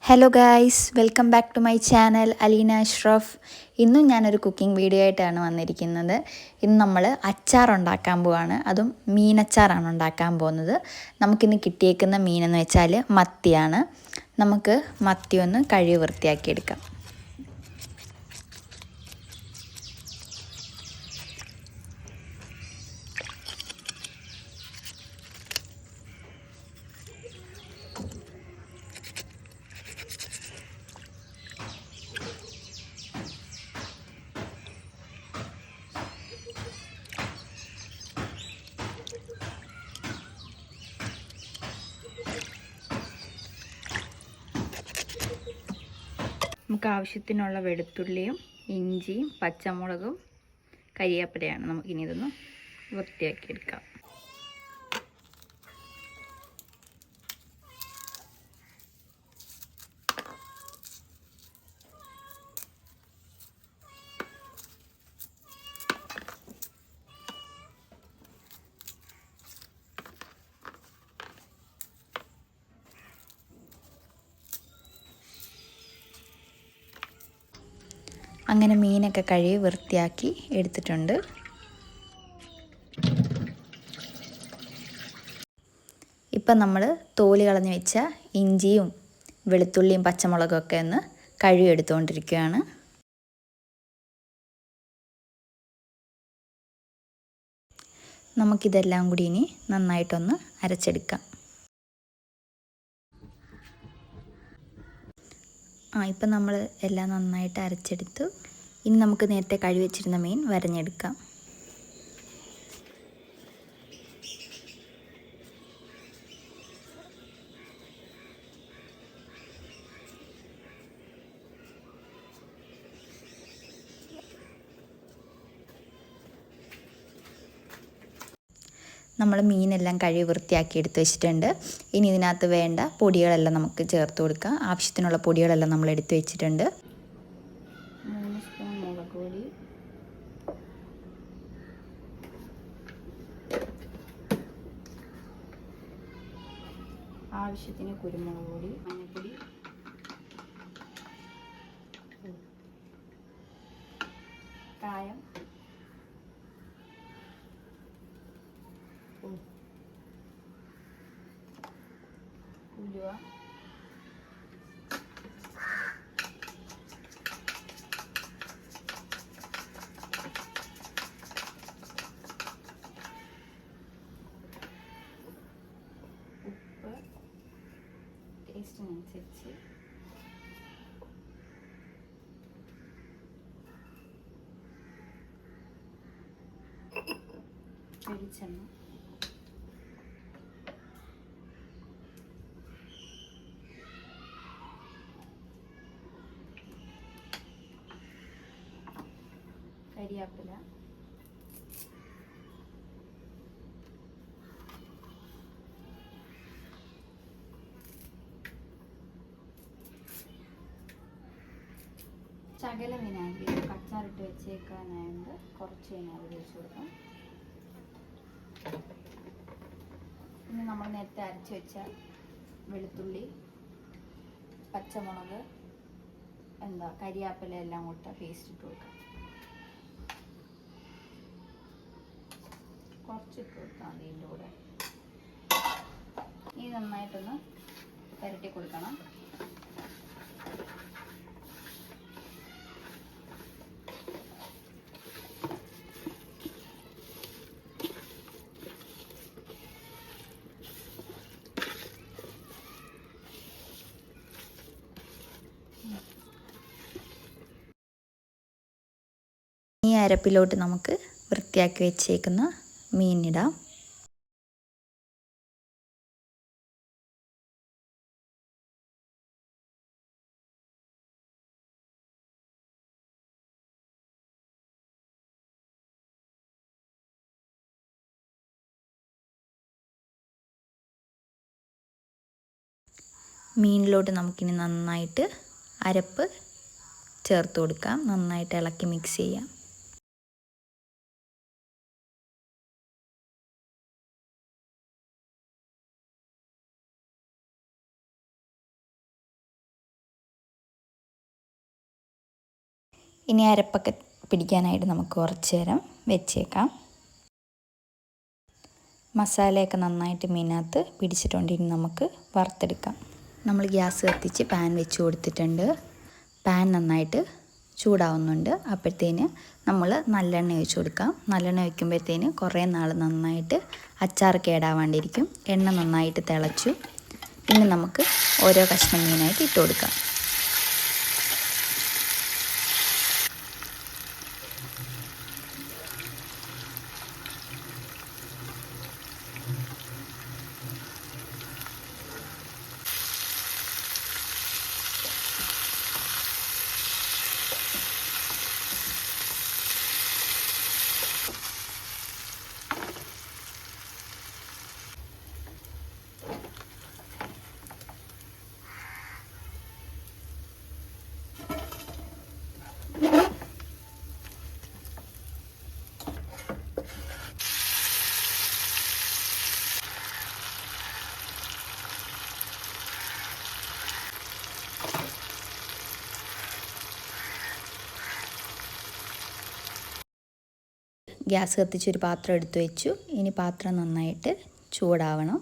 Hello guys, welcome back to my channel Aleena Ashraf. ഇന്നും ഞാനൊരു cooking video ആയിട്ടാണ് വന്നിരിക്കുന്നത്. ഇന്ന് നമ്മൾ അച്ചാർ ഉണ്ടാക്കാൻ പോവാണ്. അതും മീനച്ചാറാണ് ഉണ്ടാക്കാൻ പോകുന്നത്. നമുക്കിന്ന് കിട്ടിയേക്കുന്ന മീനെന്ന് വെച്ചാൽ മത്തിയാണ്. നമുക്ക് മത്തി ഒന്ന് കഴുകി വൃത്തിയാക്കിയെടുക്കാം. നമുക്ക് ആവശ്യത്തിനുള്ള വെളുത്തുള്ളിയും ഇഞ്ചിയും പച്ചമുളകും കരിവേപ്പിലയാണ്. നമുക്കിനി ഇതൊന്ന് വൃത്തിയാക്കിയെടുക്കാം. അങ്ങനെ മീനൊക്കെ കഴുകി വൃത്തിയാക്കി എടുത്തിട്ടുണ്ട്. ഇപ്പം നമ്മൾ തോല് കളഞ്ഞ് വെച്ച ഇഞ്ചിയും വെളുത്തുള്ളിയും പച്ചമുളകും ഒക്കെ ഒന്ന് കഴുകി എടുത്തുകൊണ്ടിരിക്കുകയാണ്. നമുക്കിതെല്ലാം കൂടി ഇനി നന്നായിട്ടൊന്ന് അരച്ചെടുക്കാം. ഇപ്പം നമ്മൾ എല്ലാം നന്നായിട്ട് അരച്ചെടുത്തു. ഇനി നമുക്ക് നേരത്തെ കഴുകി വെച്ചിരുന്ന മീൻ വരഞ്ഞെടുക്കാം. നമ്മൾ മീനെല്ലാം കഴുകി വൃത്തിയാക്കി എടുത്ത് വെച്ചിട്ടുണ്ട്. ഇനി ഇതിനകത്ത് വേണ്ട പൊടികളെല്ലാം നമുക്ക് ചേർത്ത് കൊടുക്കാം. ആവശ്യത്തിനുള്ള പൊടികളെല്ലാം നമ്മൾ എടുത്ത് വെച്ചിട്ടുണ്ട്. 3 സ്പൂൺ മുളക് പൊടി, ആവശ്യത്തിന് കുരുമുളക് പൊടി, മഞ്ഞൾപ്പൊടി, കായം, ഉലുവ, ഉപ്പ് ടേസ്റ്റിനനുസരിച്ച്, വെളിച്ചെണ്ണ, കരിവേപ്പില, ശകല വിനാഗിരി, അച്ചാറിട്ട് വെച്ചേക്കാനായത് കുറച്ച് വിനാഗിരി ഒഴിച്ച് കൊടുക്കാം. പിന്നെ നമ്മൾ നേരത്തെ അരച്ച് വെച്ച വെളുത്തുള്ളി, പച്ചമുളക്, കരിവേപ്പില എല്ലാം കൂട്ട പേസ്റ്റ് ഇട്ട് കൊടുക്കാം. കുറച്ചിട്ട് കൊടുക്കാം അതിൻ്റെ കൂടെ. ഇനി നന്നായിട്ടൊന്ന് പുരട്ടി കൊടുക്കണം. ഈ അരപ്പിലോട്ട് നമുക്ക് വൃത്തിയാക്കി വെച്ചേക്കുന്ന മീനിടാം. മീനിലോട്ട് നമുക്കിനി നന്നായിട്ട് അരപ്പ് ചേർത്ത് കൊടുക്കാം. നന്നായിട്ട് ഇളക്കി മിക്സ് ചെയ്യാം. ഇനി അരപ്പൊക്കെ പിടിക്കാനായിട്ട് നമുക്ക് കുറച്ച് നേരം വെച്ചേക്കാം. മസാലയൊക്കെ നന്നായിട്ട് മീനകത്ത് പിടിച്ചിട്ടുണ്ട്. ഇനി നമുക്ക് വറുത്തെടുക്കാം. നമ്മൾ ഗ്യാസ് കത്തിച്ച് പാൻ വെച്ച് കൊടുത്തിട്ടുണ്ട്. പാൻ നന്നായിട്ട് ചൂടാവുന്നുണ്ട്. അപ്പോഴത്തേന് നമ്മൾ നല്ലെണ്ണ ഒഴിച്ച് കൊടുക്കാം. നല്ലെണ്ണ ഒഴിക്കുമ്പോഴത്തേന് കുറേ നാൾ നന്നായിട്ട് അച്ചാർ കേടാവാണ്ടിരിക്കും. എണ്ണ നന്നായിട്ട് തിളച്ചു. ഇനി നമുക്ക് ഓരോ കഷ്ണം മീനായിട്ട് ഇട്ട് കൊടുക്കാം. ഗ്യാസ് കത്തിച്ചൊരു പാത്രം എടുത്തു വെച്ചു. ഇനി പാത്രം നന്നായിട്ട് ചൂടാവണം.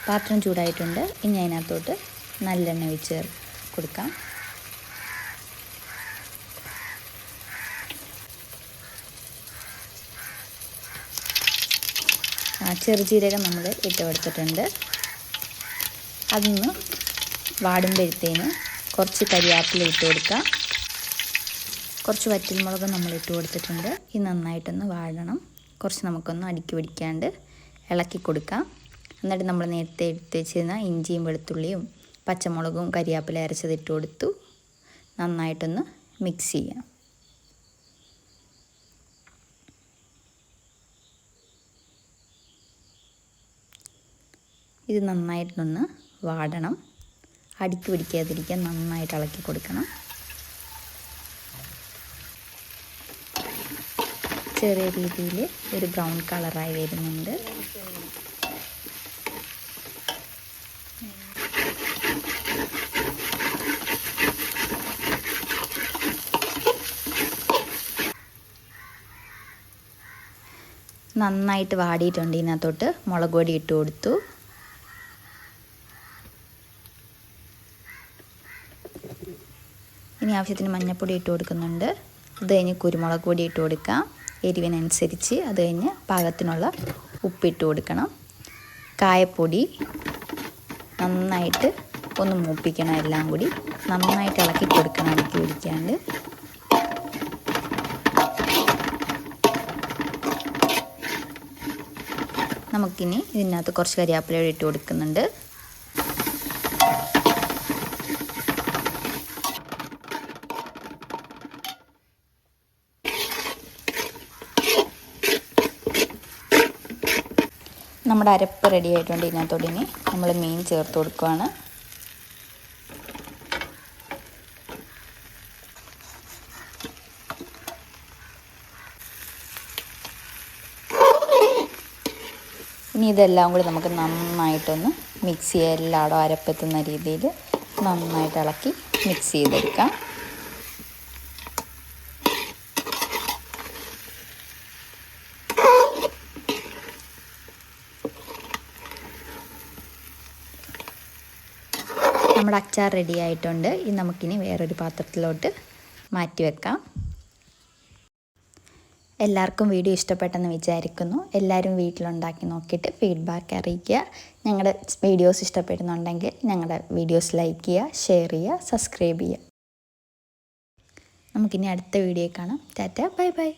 പാത്രം ചൂടായിട്ടുണ്ട്. ഇനി അതിനകത്തോട്ട് നല്ലെണ്ണ ഒഴിച്ച് കൊടുക്കാം. ചെറുജീരകം നമ്മൾ ഇട്ട് കൊടുത്തിട്ടുണ്ട്. അതൊന്ന് വാടുമ്പോഴത്തേന് കുറച്ച് കരിവേപ്പില ഇട്ട് കൊടുക്കാം. കുറച്ച് വറ്റൽമുളക് നമ്മൾ ഇട്ട് കൊടുത്തിട്ടുണ്ട്. ഇത് നന്നായിട്ടൊന്ന് വാഴണം. കുറച്ച് നമുക്കൊന്ന് അടുക്കി പിടിക്കാണ്ട് ഇളക്കി കൊടുക്കാം. എന്നിട്ട് നമ്മൾ നേരത്തെ എടുത്ത് വെച്ചിരുന്ന ഇഞ്ചിയും വെളുത്തുള്ളിയും പച്ചമുളകും കരിവേപ്പില അരച്ചത് ഇട്ട് കൊടുത്തു. നന്നായിട്ടൊന്ന് മിക്സ് ചെയ്യാം. ഇത് നന്നായിട്ടൊന്ന് വാടണം. അടുക്കി പിടിക്കാതിരിക്കാൻ നന്നായിട്ട് ഇളക്കി കൊടുക്കണം. ചെറിയ രീതിയിൽ ഒരു ബ്രൗൺ കളറായി വരുന്നുണ്ട്. നന്നായിട്ട് വാടിയിട്ടുണ്ട്. ഇതിനകത്തോട്ട് മുളക് പൊടി ഇട്ട് കൊടുത്തു. ഇനി ആവശ്യത്തിന് മഞ്ഞൾപ്പൊടി ഇട്ട് കൊടുക്കുന്നുണ്ട്. അത് കഴിഞ്ഞ് കുരുമുളക് പൊടി ഇട്ട് കൊടുക്കാം എരിവിനനുസരിച്ച്. അത് കഴിഞ്ഞ് പാകത്തിനുള്ള ഉപ്പിട്ട് കൊടുക്കണം. കായപ്പൊടി നന്നായിട്ട് ഒന്ന് മൂപ്പിക്കണം. എല്ലാം കൂടി നന്നായിട്ട് ഇളക്കി കൊടുക്കണം. ഇളക്കി പിടിക്കാണ്ട് നമുക്കിനി ഇതിനകത്ത് കുറച്ച് കരിവേപ്പില ഇട്ട് കൊടുക്കുന്നുണ്ട്. നമ്മുടെ അരപ്പ് റെഡി ആയിട്ടുണ്ട്. ഇതിനകത്തോടെ ഇനി നമ്മൾ മീൻ ചേർത്ത് കൊടുക്കുകയാണ്. ഇനി ഇതെല്ലാം കൂടി നമുക്ക് നന്നായിട്ടൊന്ന് മിക്സ് ചെയ്യുക. എല്ലായിടും അരപ്പെത്തുന്ന രീതിയിൽ നന്നായിട്ട് ഇളക്കി മിക്സ് ചെയ്തെടുക്കാം. നമ്മുടെ അച്ചാർ റെഡി ആയിട്ടുണ്ട്. ഇത് നമുക്കിനി വേറൊരു പാത്രത്തിലോട്ട് മാറ്റി വെക്കാം. എല്ലാവർക്കും വീഡിയോ ഇഷ്ടപ്പെട്ടെന്ന് വിചാരിക്കുന്നു. എല്ലാവരും വീട്ടിലുണ്ടാക്കി നോക്കിയിട്ട് ഫീഡ്ബാക്ക് അറിയിക്കുക. ഞങ്ങളുടെ വീഡിയോസ് ഇഷ്ടപ്പെടുന്നുണ്ടെങ്കിൽ ഞങ്ങളുടെ വീഡിയോസ് ലൈക്ക് ചെയ്യുക, ഷെയർ ചെയ്യുക, സബ്സ്ക്രൈബ് ചെയ്യുക. നമുക്കിനി അടുത്ത വീഡിയോ കാണാം. Tata, bye bye.